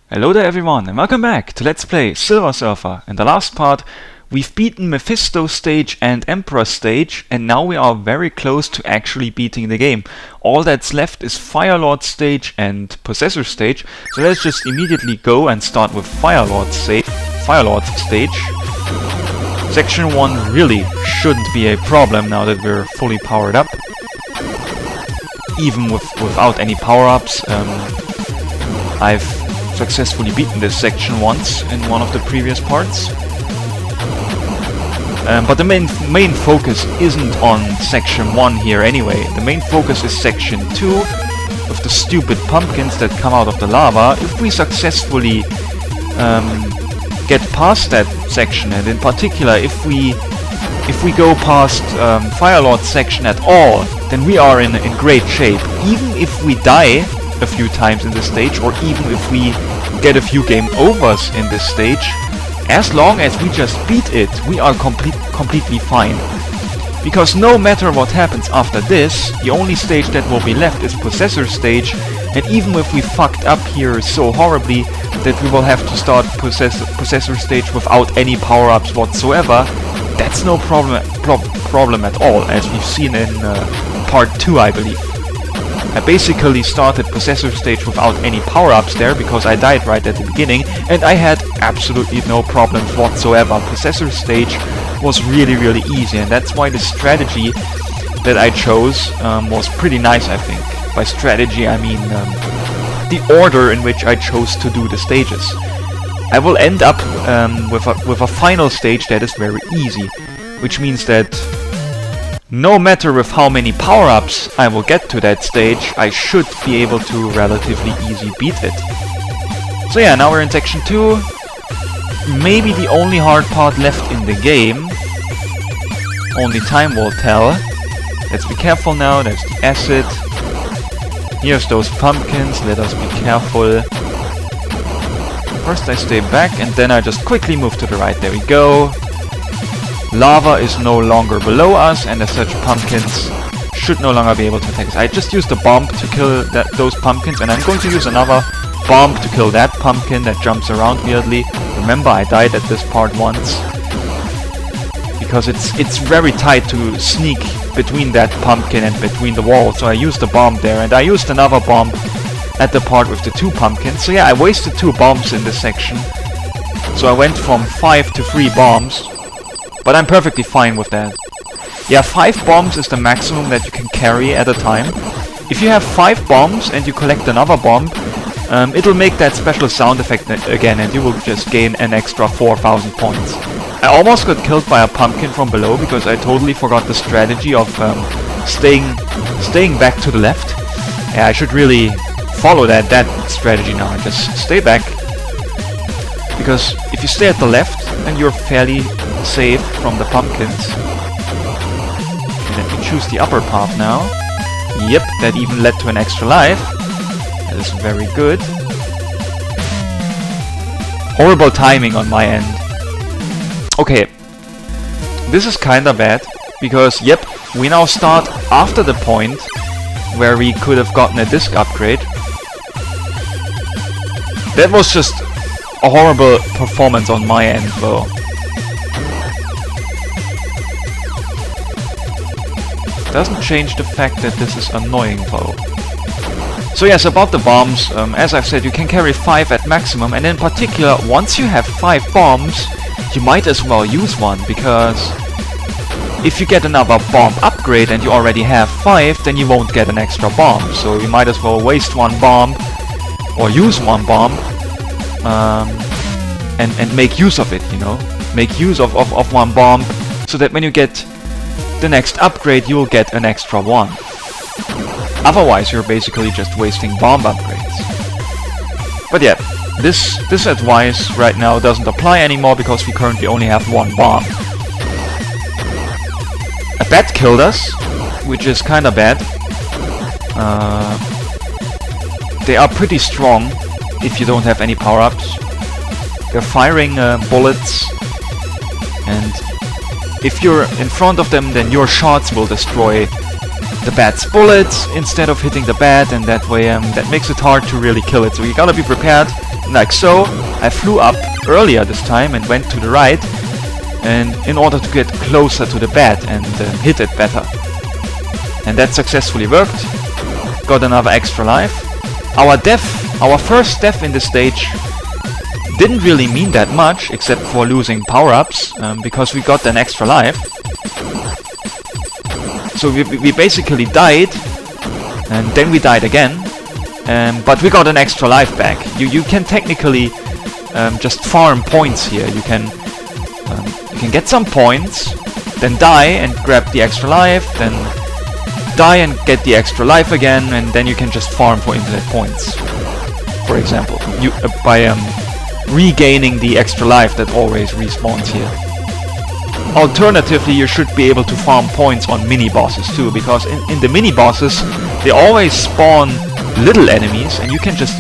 Hello there everyone and welcome back to Let's Play Silver Surfer. In the last part we've beaten Mephisto stage and Emperor stage, and now we are very close to actually beating the game. All that's left is Firelord stage and Possessor stage, so let's just immediately go and start with Firelord stage. Section 1 really shouldn't be a problem now that we're fully powered up. Even without any power-ups. I've successfully beaten this section once in one of the previous parts. But the main focus isn't on section 1 here anyway. The main focus is section 2 with the stupid pumpkins that come out of the lava. If we successfully get past that section, and in particular if we go past Firelord section at all, then we are in great shape. Even if we die a few times in this stage, or even if we get a few game overs in this stage, as long as we just beat it, we are completely fine. Because no matter what happens after this, the only stage that will be left is Possessor stage, and even if we fucked up here so horribly that we will have to start Possessor stage without any power-ups whatsoever, that's no problem at all, as we've seen in part 2, I believe. I basically started Possessor stage without any power-ups there because I died right at the beginning, and I had absolutely no problems whatsoever. Possessor stage was really easy, and that's why the strategy that I chose was pretty nice, I think. By strategy I mean the order in which I chose to do the stages. I will end up with a final stage that is very easy, which means that no matter with how many power-ups I will get to that stage, I should be able to relatively easy beat it. So yeah, now we're in section 2. Maybe the only hard part left in the game. Only time will tell. Let's be careful now, there's the acid. Here's those pumpkins, let us be careful. First I stay back and then I just quickly move to the right, there we go. Lava is no longer below us, and as such pumpkins should no longer be able to attack us. I just used a bomb to kill those pumpkins, and I'm going to use another bomb to kill that pumpkin that jumps around weirdly. Remember, I died at this part once. Because it's very tight to sneak between that pumpkin and between the wall, so I used a bomb there, and I used another bomb at the part with the 2 pumpkins. So yeah, I wasted 2 bombs in this section. So I went from 5 to 3 bombs. But I'm perfectly fine with that. Yeah, 5 bombs is the maximum that you can carry at a time. If you have 5 bombs and you collect another bomb, it'll make that special sound effect again, and you will just gain an extra 4,000 points. I almost got killed by a pumpkin from below because I totally forgot the strategy of staying back to the left. Yeah, I should really follow that strategy now and just stay back. Because if you stay at the left, then you're fairly safe from the pumpkins. And then we choose the upper path now. Yep, that even led to an extra life. That is very good. Horrible timing on my end. Okay, this is kinda bad, because yep, we now start after the point where we could have gotten a disc upgrade. That was just a horrible performance on my end though. Doesn't change the fact that this is annoying though. So yes, about the bombs, as I've said, you can carry 5 at maximum, and in particular, once you have 5 bombs, you might as well use one, because if you get another bomb upgrade and you already have 5, then you won't get an extra bomb. So you might as well waste 1 bomb, or use 1 bomb, and make use of it, you know? Make use of 1 bomb, so that when you get the next upgrade, you'll get an extra 1. Otherwise, you're basically just wasting bomb upgrades. But yeah, this advice right now doesn't apply anymore because we currently only have 1 bomb. A bat killed us, which is kinda bad. They are pretty strong if you don't have any power-ups. They're firing bullets, and if you're in front of them, then your shots will destroy the bat's bullets instead of hitting the bat, and that way that makes it hard to really kill it. So you gotta be prepared, like so. I flew up earlier this time and went to the right, and in order to get closer to the bat and hit it better. And that successfully worked. Got another extra life. Our first death in this stage didn't really mean that much, except for losing power-ups, because we got an extra life. So we basically died, and then we died again, but we got an extra life back. You can technically just farm points here. You can get some points, then die and grab the extra life, then die and get the extra life again, and then you can just farm for infinite points. For example, by regaining the extra life that always respawns here. Alternatively, you should be able to farm points on mini-bosses too, because in the mini-bosses, they always spawn little enemies, and you can just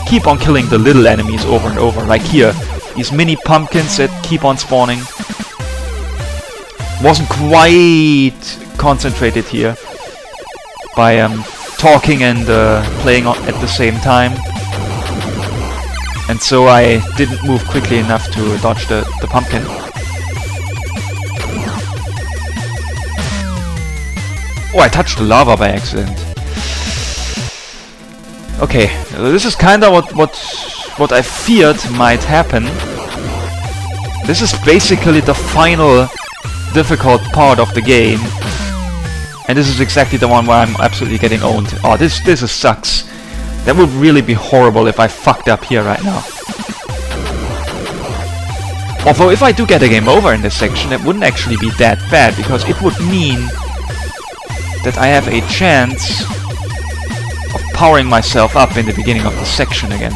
keep on killing the little enemies over and over. Like here, these mini pumpkins that keep on spawning. Wasn't quite concentrated here by talking and playing at the same time. And so I didn't move quickly enough to dodge the pumpkin. Oh, I touched the lava by accident. Okay, this is kinda what I feared might happen. This is basically the final difficult part of the game. And this is exactly the one where I'm absolutely getting owned. Oh, this sucks. That would really be horrible if I fucked up here right now. Although if I do get a game over in this section, it wouldn't actually be that bad, because it would mean that I have a chance of powering myself up in the beginning of the section again.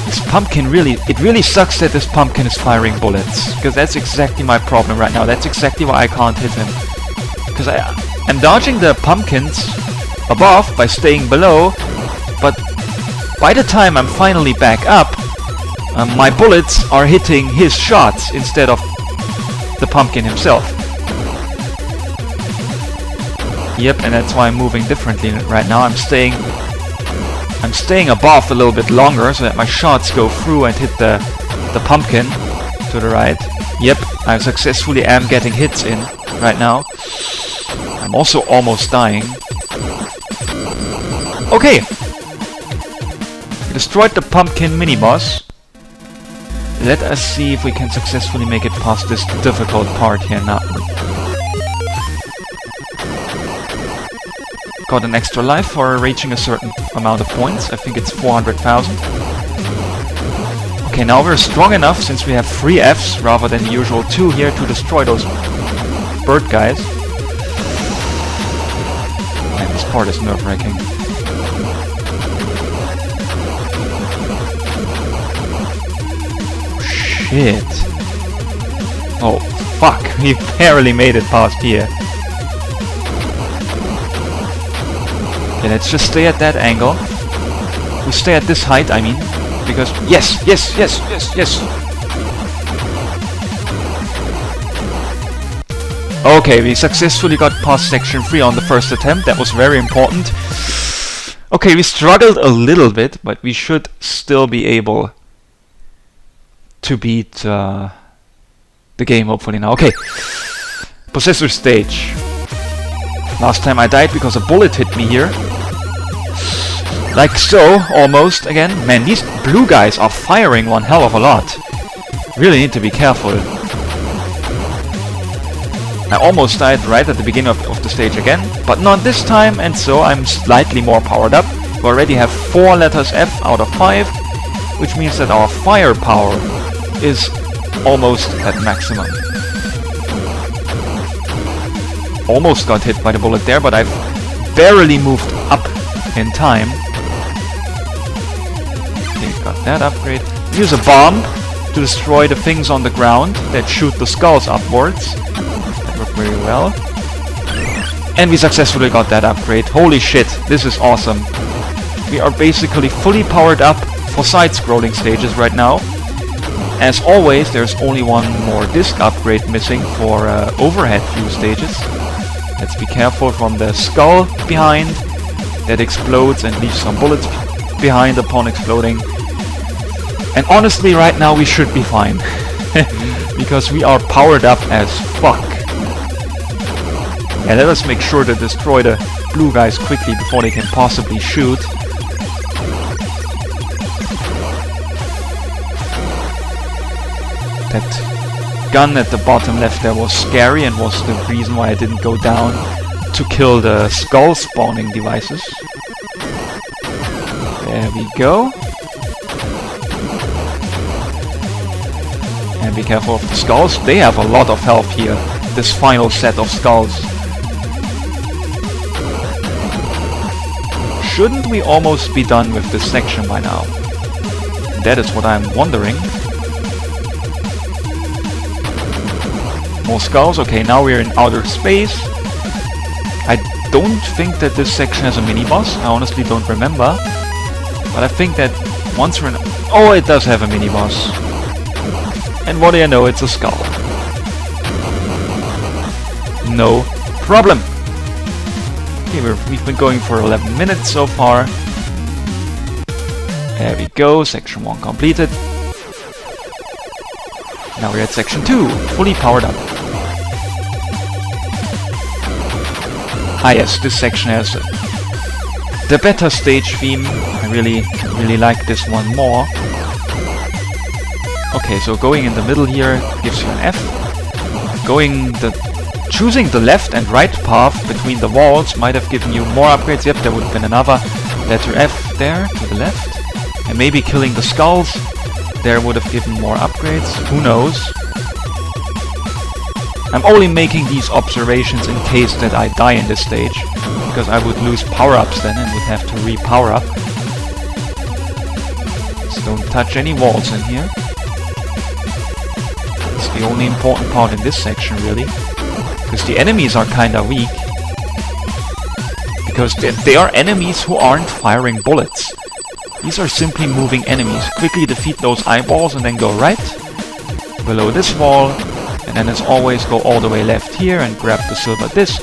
This pumpkin it really sucks that this pumpkin is firing bullets, because that's exactly my problem right now. That's exactly why I can't hit him. Because I'm dodging the pumpkins above by staying below, but by the time I'm finally back up, my bullets are hitting his shots instead of the pumpkin himself. Yep, and that's why I'm moving differently right now. I'm staying above a little bit longer so that my shots go through and hit the pumpkin to the right. Yep, I successfully am getting hits in right now. I'm also almost dying. Okay! We destroyed the pumpkin mini-boss. Let us see if we can successfully make it past this difficult part here now. Got an extra life for reaching a certain amount of points. I think it's 400,000. Okay, now we're strong enough, since we have 3 Fs rather than the usual 2 here, to destroy those bird guys. Man, this part is nerve-wracking. Shit. Oh, fuck. We barely made it past here. Okay, let's just stay at that angle. We stay at this height, I mean. Because... Yes! Yes! Yes! Yes! Yes! Okay, we successfully got past section 3 on the first attempt. That was very important. Okay, we struggled a little bit, but we should still be able to beat the game, hopefully now. Okay. Possessor stage. Last time I died because a bullet hit me here. Like so, almost, again. Man, these blue guys are firing one hell of a lot. Really need to be careful. I almost died right at the beginning of the stage again, but not this time, and so I'm slightly more powered up. We already have 4 letters F out of 5, which means that our firepower is almost at maximum. Almost got hit by the bullet there, but I've barely moved up in time. Okay, got that upgrade. Use a bomb to destroy the things on the ground that shoot the skulls upwards. That worked very well. And we successfully got that upgrade. Holy shit, this is awesome. We are basically fully powered up for side-scrolling stages right now. As always, there's only one more disc upgrade missing for overhead view stages. Let's be careful from the skull behind that explodes and leaves some bullets behind upon exploding. And honestly, right now we should be fine. Because we are powered up as fuck. And let us make sure to destroy the blue guys quickly before they can possibly shoot. That gun at the bottom left there was scary and was the reason why I didn't go down to kill the skull spawning devices. There we go. And be careful of the skulls. They have a lot of health here. This final set of skulls. Shouldn't we almost be done with this section by now? That is what I'm wondering. More skulls. Okay, now we're in outer space. I don't think that this section has a mini-boss. I honestly don't remember. But I think that once we're in... Oh, it does have a mini-boss. And what do you know, it's a skull. No problem. Okay, we've been going for 11 minutes so far. There we go, section 1 completed. Now we're at section 2, fully powered up. Ah yes, this section has the better stage theme. I really like this one more. Okay, so going in the middle here gives you an F. Choosing the left and right path between the walls might have given you more upgrades. Yep, there would have been another letter F there to the left. And maybe killing the skulls there would have given more upgrades. Who knows? I'm only making these observations in case that I die in this stage, because I would lose power-ups then and would have to re-power up. So don't touch any walls in here. It's the only important part in this section, really. Because the enemies are kinda weak. Because they are enemies who aren't firing bullets. These are simply moving enemies. Quickly defeat those eyeballs and then go right. Below this wall. And then as always go all the way left here and grab the silver disc.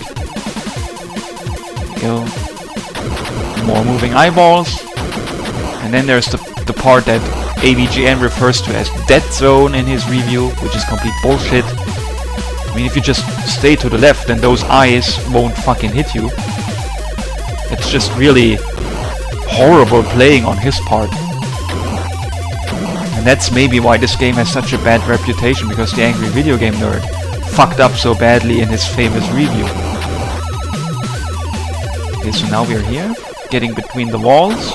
There we go. More moving eyeballs. And then there's the part that AVGN refers to as dead zone in his review, which is complete bullshit. I mean, if you just stay to the left, then those eyes won't fucking hit you. It's just really horrible playing on his part. And that's maybe why this game has such a bad reputation, because the Angry Video Game Nerd fucked up so badly in his famous review. Okay, so now we're here, getting between the walls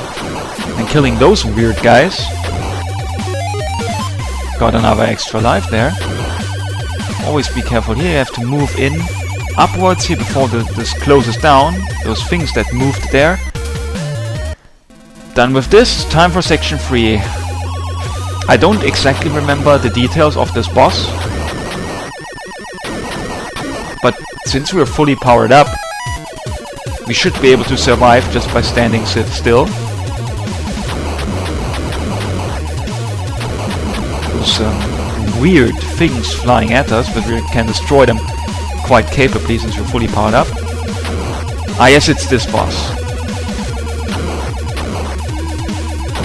and killing those weird guys. Got another extra life there. Always be careful here, you have to move in upwards here before this closes down. Those things that moved there. Done with this, time for section 3. I don't exactly remember the details of this boss. But since we're fully powered up, we should be able to survive just by standing still. Those weird things flying at us, but we can destroy them quite capably since we're fully powered up. Ah yes, it's this boss.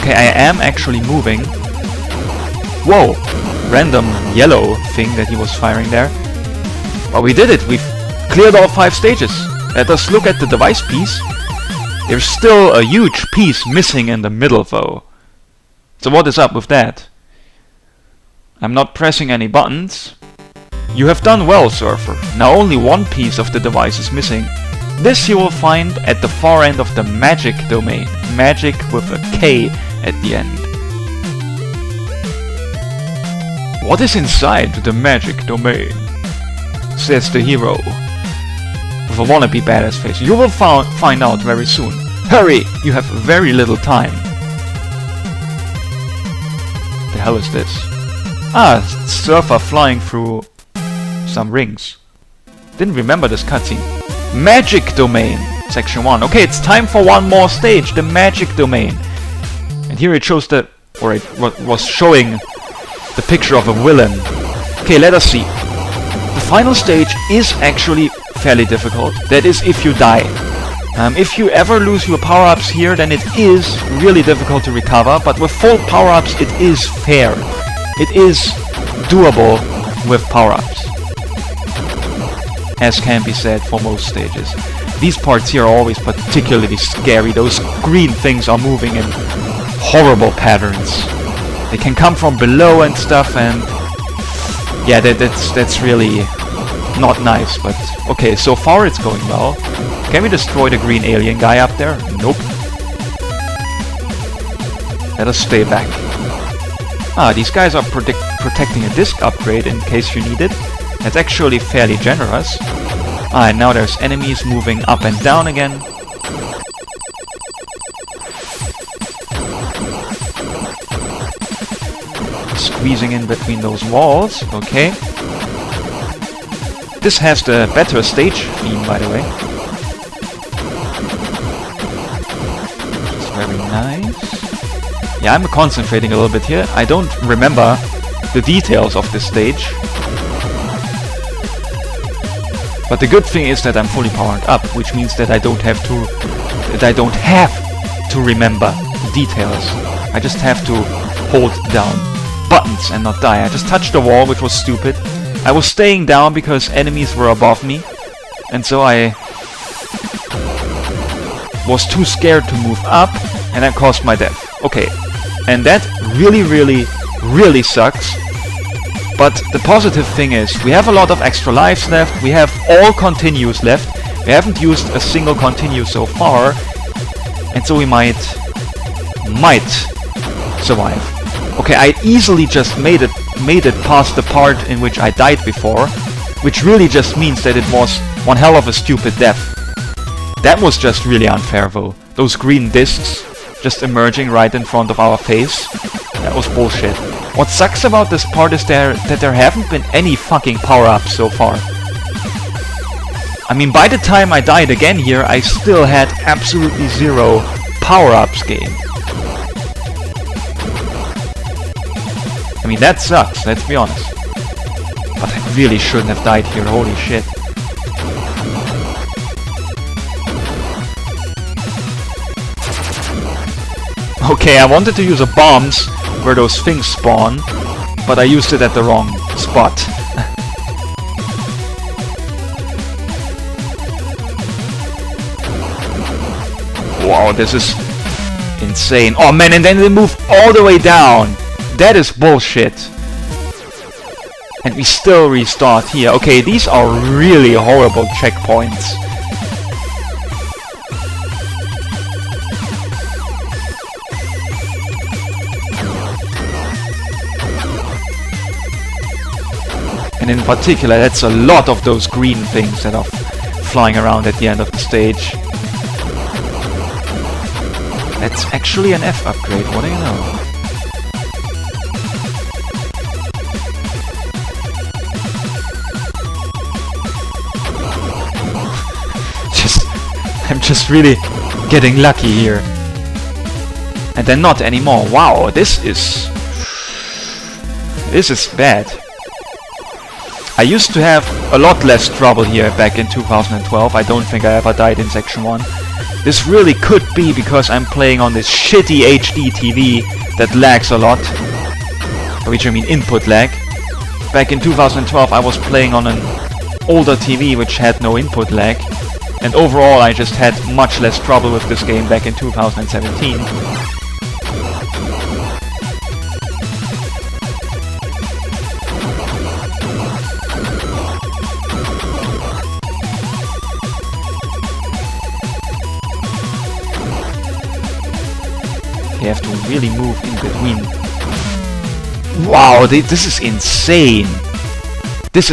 Okay, I am actually moving. Whoa! Random yellow thing that he was firing there. But we did it! We've cleared all 5 stages. Let us look at the device piece. There's still a huge piece missing in the middle though. So what is up with that? I'm not pressing any buttons. You have done well, Surfer. Now only one piece of the device is missing. This you will find at the far end of the magic domain. Magic with a K at the end. What is inside the magic domain? Says the hero with a wannabe badass face. You will find out very soon. Hurry! You have very little time. The hell is this? Ah, Surfer flying through some rings. Didn't remember this cutscene. Magic domain, section 1. Okay, it's time for one more stage, the magic domain. And here it shows the, or it was showing the picture of a villain. Okay, let us see. The final stage is actually fairly difficult. That is if you die. If you ever lose your power-ups here, then it is really difficult to recover, but with full power-ups it is fair. It is doable with power-ups, as can be said for most stages. These parts here are always particularly scary. Those green things are moving in horrible patterns. They can come from below and stuff, and yeah, that's really not nice, but okay, so far it's going well. Can we destroy the green alien guy up there? Nope. Let us stay back. These guys are protecting a disc upgrade in case you need it. That's actually fairly generous. And now there's enemies moving up and down again. Squeezing in between those walls. Okay. This has the better stage theme, by the way. It's very nice. Yeah, I'm concentrating a little bit here. I don't remember the details of this stage. But the good thing is that I'm fully powered up, which means that I don't have to remember the details. I just have to hold down buttons and not die. I just touched the wall, which was stupid. I was staying down because enemies were above me, and so I was too scared to move up, and that caused my death. Okay, and that really sucks. But the positive thing is, we have a lot of extra lives left, we have all continues left, we haven't used a single continue so far, and so we might survive. Okay, I easily just made it past the part in which I died before, which really just means that it was one hell of a stupid death. That was just really unfair though. Those green discs just emerging right in front of our face. That was bullshit. What sucks about this part is that there haven't been any fucking power-ups so far. I mean, by the time I died again here, I still had absolutely zero power-ups gained. I mean, that sucks, let's be honest. But I really shouldn't have died here, holy shit. Okay, I wanted to use a bombs where those things spawn, but I used it at the wrong spot. Wow, this is insane. Oh man, and then they move all the way down. That is bullshit. And we still restart here. Okay, these are really horrible checkpoints. And in particular, that's a lot of those green things that are flying around at the end of the stage. That's actually an F upgrade, what do you know? I'm just really getting lucky here. And then not anymore. Wow, this is bad. I used to have a lot less trouble here back in 2012. I don't think I ever died in section 1. This really could be because I'm playing on this shitty HD TV that lags a lot. By which I mean input lag. Back in 2012 I was playing on an older TV which had no input lag. And overall I just had much less trouble with this game back in 2017. You have to really move in between. Wow, this is insane. This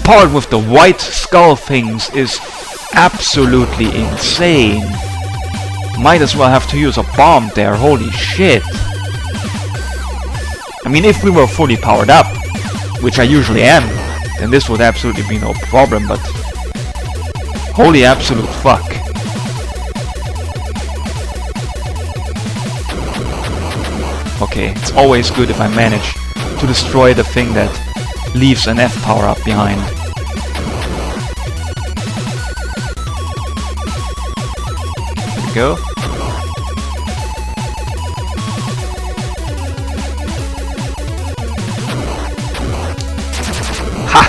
part with the white skull things is absolutely insane. Might as well have to use a bomb there, holy shit. I mean, if we were fully powered up, which I usually am, then this would absolutely be no problem, but holy absolute fuck. Okay, it's always good if I manage to destroy the thing that leaves an F power-up behind. Here we go. Ha!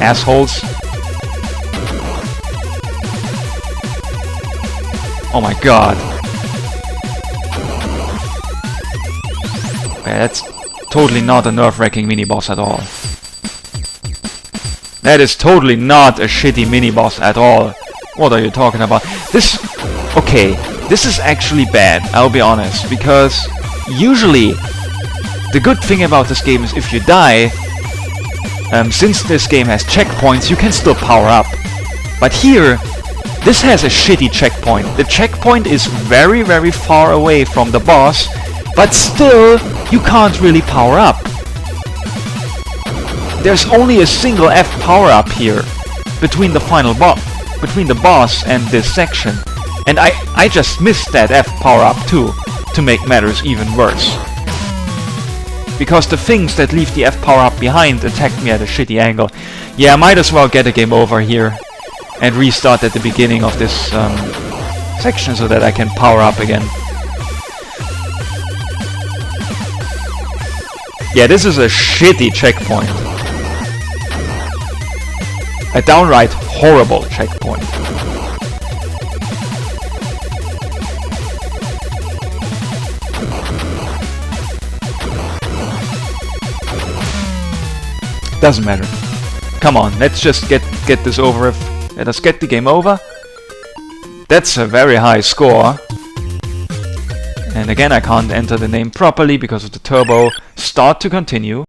Assholes. Oh my god. Yeah, that's totally not a nerve-wracking mini-boss at all. That is totally not a shitty mini-boss at all. What are you talking about? This... Okay, this is actually bad, I'll be honest, because usually the good thing about this game is if you die, since this game has checkpoints, you can still power up. But here, this has a shitty checkpoint. The checkpoint is very, very far away from the boss, but still, you can't really power up. There's only a single F power-up here, between the boss and this section. And I just missed that F power-up too, to make matters even worse. Because the things that leave the F power-up behind attacked me at a shitty angle. Yeah, I might as well get a game over here and restart at the beginning of this section so that I can power up again. Yeah, this is a shitty checkpoint. A downright horrible checkpoint. Doesn't matter. Come on, let's just get this over with. Let us get the game over. That's a very high score. And again, I can't enter the name properly because of the turbo. Start to continue.